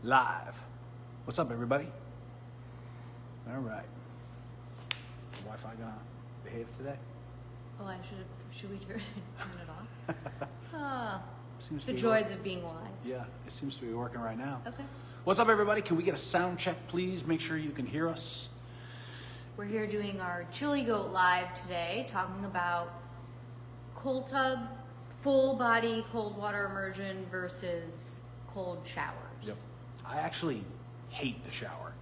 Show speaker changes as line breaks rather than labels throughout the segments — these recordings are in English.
live. What's up, everybody? All right. The Wi-Fi gonna behave today?
Oh, should we turn it off? Oh,
Seems
the
to be
joys of being live.
Yeah, it seems to be working right now.
Okay.
What's up, everybody? Can we get a sound check, please? Make sure you can hear us.
We're here doing our Chili Goat Live today, talking about cold tub, full body cold water immersion versus cold showers.
Yep. I actually hate the shower.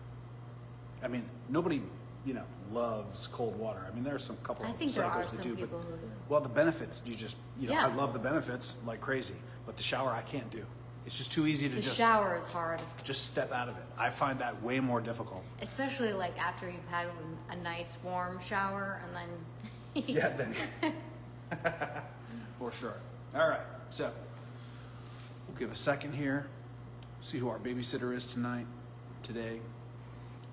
I mean, nobody, loves cold water. I mean, there are some couple
I
of
think there are
cycles that
some
do,
people
but
who do.
well, the benefits,
Yeah.
I love the benefits like crazy, but the shower I can't do. It's just too easy to
The
just
shower is hard,
just step out of it. I find that way more difficult.
especially like after you've had a nice warm shower and then.
Yeah, then for sure. All right, so we'll give a second here, see who our babysitter is today,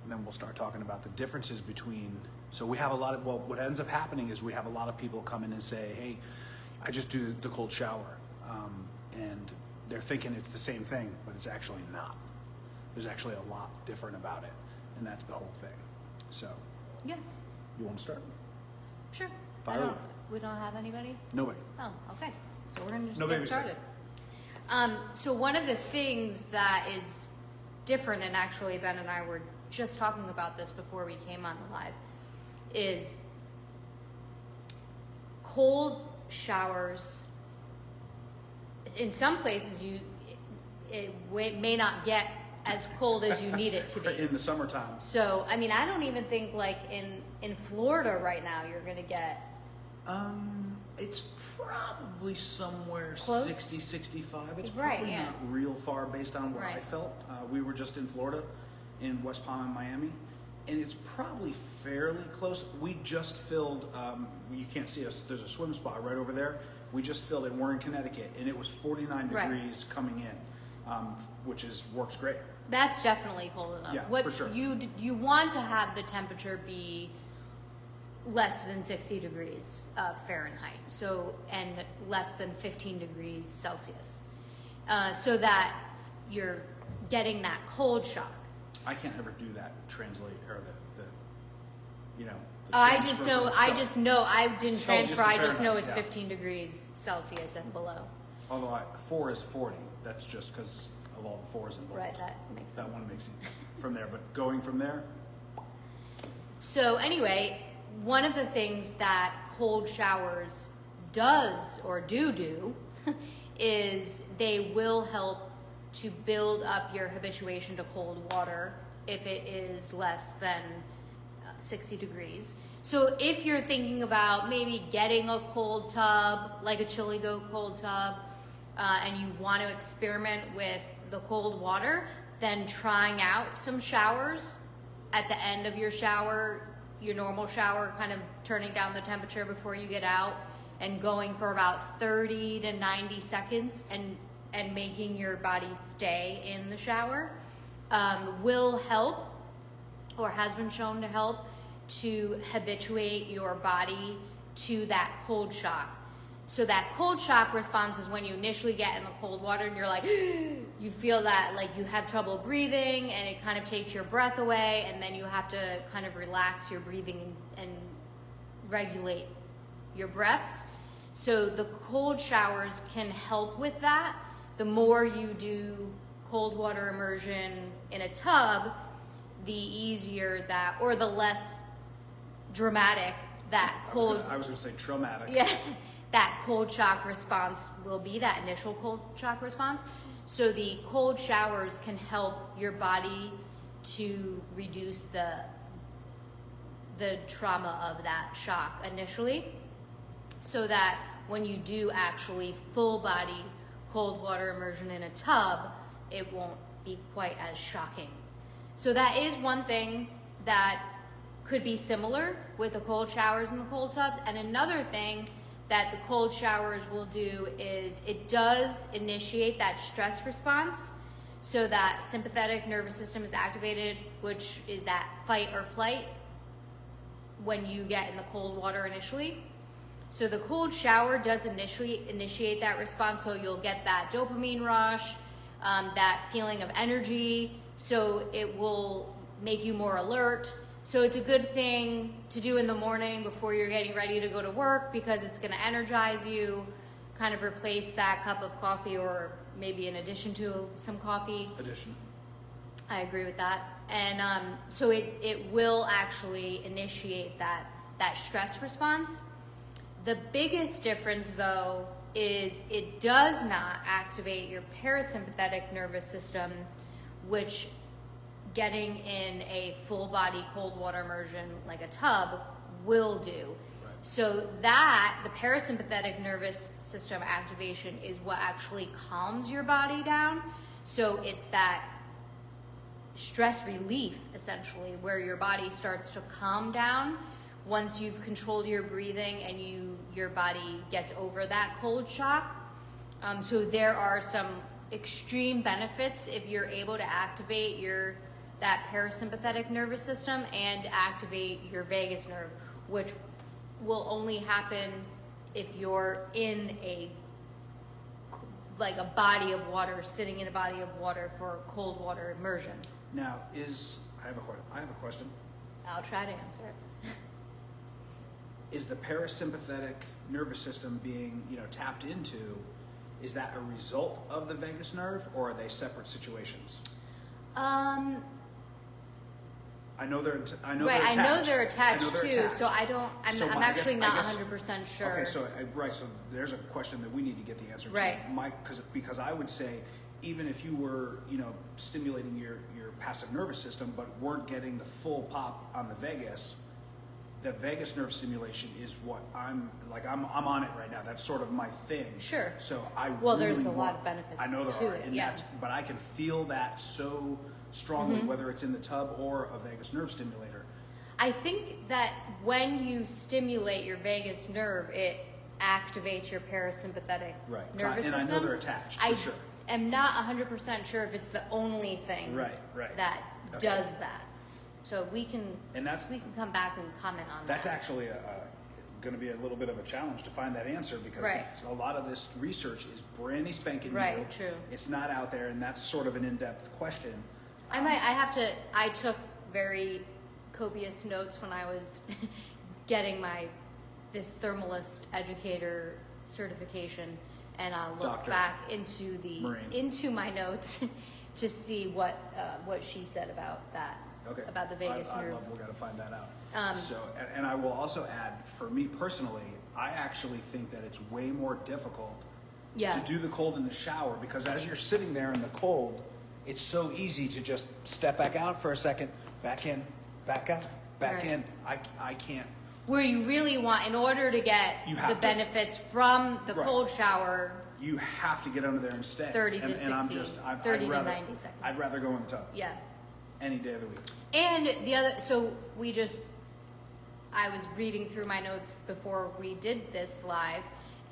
and then we'll start talking about the differences between. So we have a lot of, what ends up happening is we have a lot of people come in and say, hey, I just do the cold shower, and they're thinking it's the same thing, but it's actually not. There's actually a lot different about it, and that's the whole thing. So,
Yeah,
you want to start?
sure.
Fire away.
We don't have anybody?
Nobody.
Oh, okay. So we're gonna just
No
get
babysitter.
started. So one of the things that is different, and actually Ben and I were just talking about this before we came on the live, is cold showers. In some places, it may not get as cold as you need it to be.
In the summertime.
So, I mean, I don't even think like in Florida right now you're gonna get.
It's probably somewhere
Close?
60, 65. It's
Right,
probably
yeah.
not real far based on where I
Right.
felt. We were just in Florida, in West Palm and Miami, and it's probably fairly close. We just filled, you can't see us, there's a swim spot right over there. We just filled it, we're in Connecticut, and it was 49
Right.
degrees coming in, which works great.
That's definitely cold enough.
Yeah,
What
for sure.
You want to have the temperature be less than 60 degrees Fahrenheit, so and less than 15 degrees Celsius, so that you're getting that cold shock.
I can't ever do that translate, or the
I
transfer
just
from
know. I didn't
Celsius
transfer.
to
I just know
Fahrenheit,
it's
yeah.
15 degrees Celsius and below.
Although 4 is 40, that's just because of all the 4s involved.
Right. That makes sense.
That one makes it from there, but going from there,
So anyway, one of the things that cold showers does or do is they will help to build up your habituation to cold water if it is less than 60 degrees. So if you're thinking about maybe getting a cold tub, like a Chili Goat cold tub, and you want to experiment with the cold water, then trying out some showers at the end of your shower, your normal shower, kind of turning down the temperature before you get out and going for about 30 to 90 seconds and making your body stay in the shower will help, or has been shown to help, to habituate your body to that cold shock. So that cold shock response is when you initially get in the cold water and you're like, you feel that like you have trouble breathing and it kind of takes your breath away, and then you have to kind of relax your breathing and regulate your breaths. So the cold showers can help with that. The more you do cold water immersion in a tub, the easier that, or the less dramatic that cold.
I was going to say traumatic.
Yeah, that cold shock response will be, that initial cold shock response. So the cold showers can help your body to reduce the trauma of that shock initially, so that when you do actually full body cold water immersion in a tub, it won't be quite as shocking. So that is one thing that could be similar with the cold showers and the cold tubs. And another thing that the cold showers will do is it does initiate that stress response. So that sympathetic nervous system is activated, which is that fight or flight when you get in the cold water initially. So the cold shower does initiate that response. So you'll get that dopamine rush. that feeling of energy. So it will make you more alert. So it's a good thing to do in the morning before you're getting ready to go to work, because it's going to energize you, kind of replace that cup of coffee, or maybe in addition to some coffee. I agree with that. And so it will actually initiate that stress response. The biggest difference, though, is it does not activate your parasympathetic nervous system, which getting in a full body cold water immersion like a tub will do. Right. So that the parasympathetic nervous system activation is what actually calms your body down. So it's that stress relief, essentially, where your body starts to calm down once you've controlled your breathing and your body gets over that cold shock. So there are some extreme benefits if you're able to activate that parasympathetic nervous system and activate your vagus nerve, which will only happen if you're in a body of water, sitting in a body of water for cold water immersion.
Now, I have a question.
I'll try to answer it.
Is the parasympathetic nervous system being, tapped into, is that a result of the vagus nerve, or are they separate situations? I know they're attached.
I know they're attached too. So I'm actually not 100% sure.
Okay, so there's a question that we need to get the answer
right.
to. Because I would say, even if you were, stimulating your passive nervous system, but weren't getting the full pop on the vagus nerve stimulation is what I'm on it right now. That's sort of my thing.
Sure.
So
there's a lot of benefits.
I know there are,
it, yeah.
But I can feel that so strongly, whether it's in the tub or a vagus nerve stimulator.
I think that when you stimulate your vagus nerve, it activates your parasympathetic nervous system.
And I know they're attached, for sure.
I'm not 100% sure if it's the only thing that does that. So we can come back and comment on that.
That's actually going to be a little bit of a challenge to find that answer, because a lot of this research is brandy spanking new.
Right, true.
It's not out there, and that's sort of an in-depth question.
I took very copious notes when I was getting this thermalist educator certification, and I'll look back into my notes to see what she said about that.
Okay.
About the vagus nerve.
We're going to find that out. And I will also add, for me personally, I actually think that it's way more difficult to do the cold in the shower, because as you're sitting there in the cold, it's so easy to just step back out for a second, back in, back out, back in. I can't. Where you really want, in order to get the benefits from the cold shower, you have to get under there and stay. 30 to 60, 90 seconds. I'd rather go in the tub. Yeah. Any day of the week. And the other, I was reading through my notes before we did this live,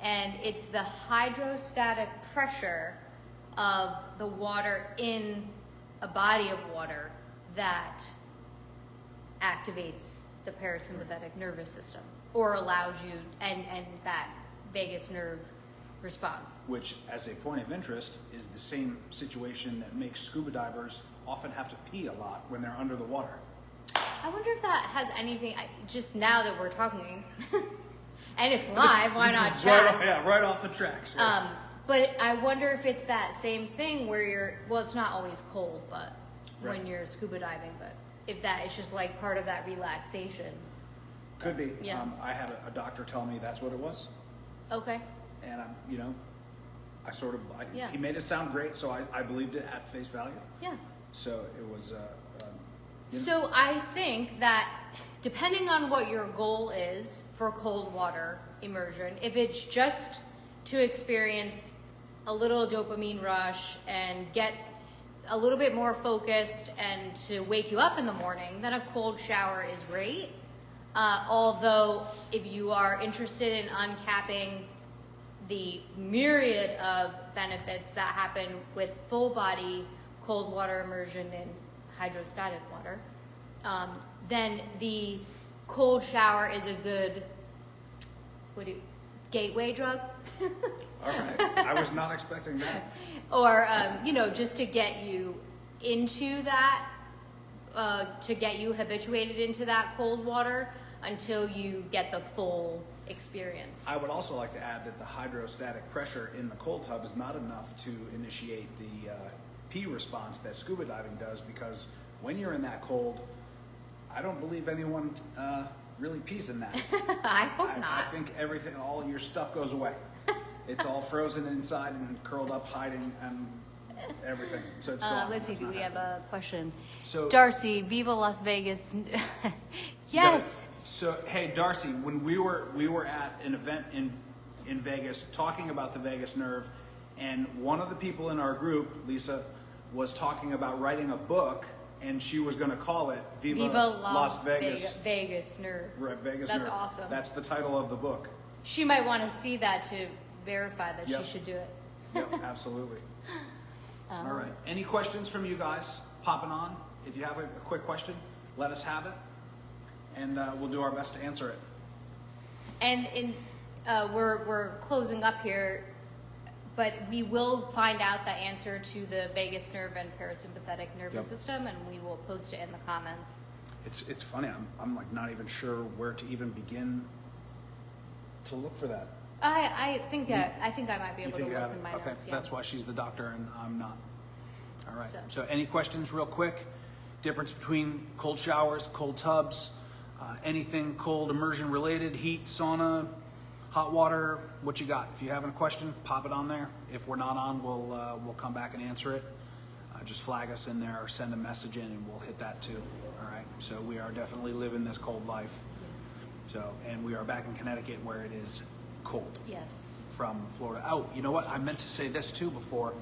and it's the hydrostatic pressure of the water in a body of water that activates the parasympathetic nervous system, or allows you, and that vagus nerve response. Which, as a point of interest, is the same situation that makes scuba divers often have to pee a lot when they're under the water. I wonder if that has anything, just now that we're talking, and it's live, why not chat? Right off the tracks. Right? But I wonder if it's that same thing where it's not always cold, but when you're scuba diving, but if that is just like part of that relaxation. Could be. Yeah. I had a doctor tell me that's what it was. Okay. And he made it sound great, so I believed it at face value. Yeah. So it was. So I think that depending on what your goal is for cold water immersion, if it's just to experience a little dopamine rush and get a little bit more focused and to wake you up in the morning, then a cold shower is great. Although if you are interested in uncapping the myriad of benefits that happen with full body cold water immersion in hydrostatic water, then the cold shower is a good
gateway drug.
All right. I was not expecting that.
Or, just to get you into that, to get you habituated into that cold water until you get the full experience.
I would also like to add that the hydrostatic pressure in the cold tub is not enough to initiate the pee response that scuba diving does, because when you're in that cold, I don't believe anyone really pees in that.
I hope not.
I think everything, all your stuff goes away. It's all frozen inside and curled up, hiding, and everything. So it's gone.
Let's see, do we have a question?
So
Darcy, Viva Las Vegas. Yes.
So hey, Darcy, when we were at an event in Vegas talking about the vagus nerve, and one of the people in our group, Lisa, was talking about writing a book, and she was going to call it Viva Las Vegas.
Vegas Nerve.
Right, Vegas
That's
Nerve.
awesome.
That's the title of the book.
She might want to see that to verify that
Yep.
she should do it.
Yep, absolutely. All right. Any questions from you guys popping on? If you have a quick question, let us have it, and we'll do our best to answer it.
And we're closing up here, but we will find out the answer to the vagus nerve and parasympathetic nervous
Yep.
system, and we will post it in the comments.
It's funny. I'm like not even sure where to even begin to look for that.
I think I might be
You
able to
think you
look
have
in
it?
my
Okay,
notes. Yeah.
that's why she's the doctor and I'm not. All right.
So.
So any questions real quick? Difference between cold showers, cold tubs, anything cold immersion related, heat, sauna, hot water, what you got? If you have a question, pop it on there. If we're not on, we'll come back and answer it. Just flag us in there or send a message in and we'll hit that too. All right. So we are definitely living this cold life. So, and we are back in Connecticut where it is cold.
Yes.
From Florida. Oh, you know what? I meant to say this too before.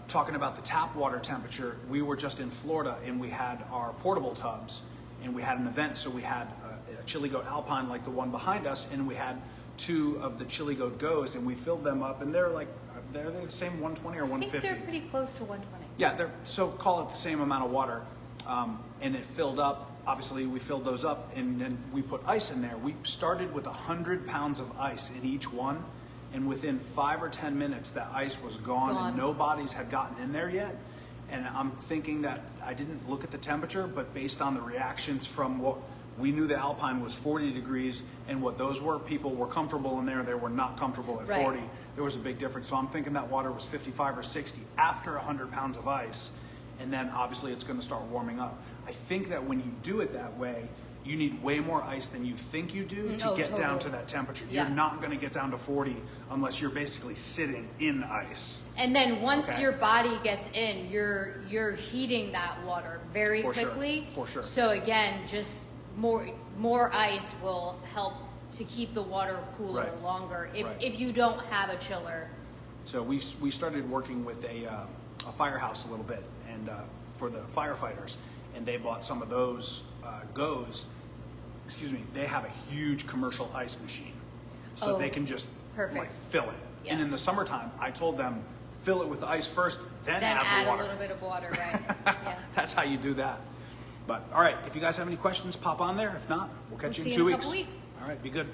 Talking about the tap water temperature, we were just in Florida and we had our portable tubs and we had an event. So we had a Chili Goat Alpine like the one behind us, and we had 2 of the Chili Goat Goes, and we filled them up, and they're the same 120 or 150.
I think they're pretty close to 120.
Yeah, they're, so call it the same amount of water, and it filled up. Obviously, we filled those up, and then we put ice in there. We started with 100 pounds of ice in each one, and within 5 or 10 minutes, that ice was gone, and no bodies had gotten in there yet. And I'm thinking that I didn't look at the temperature, but based on the reactions from what we knew, the Alpine was 40 degrees, and what those were, people were comfortable in there. They were not comfortable at 40. There was a big difference. So I'm thinking that water was 55 or 60 after 100 pounds of ice, and then obviously it's going to start warming up. I think that when you do it that way, you need way more ice than you think you do to get down to that temperature.
Yeah.
You're not going to get down to 40 unless you're basically sitting in ice.
And then once your body gets in, you're heating that water very quickly.
For sure.
So again, just more ice will help to keep the water cooler longer if you don't have a chiller.
So we started working with a firehouse a little bit, and for the firefighters, and they bought some of those Goes. Excuse me. They have a huge commercial ice machine, so they can just like fill it.
Yeah.
And in the summertime, I told them fill it with ice first, then add the water.
A little bit of water, right? Yeah.
That's how you do that. But all right, if you guys have any questions, pop on there. If not, we'll catch you in
see
2
you in a
weeks.
couple weeks.
All right, be good.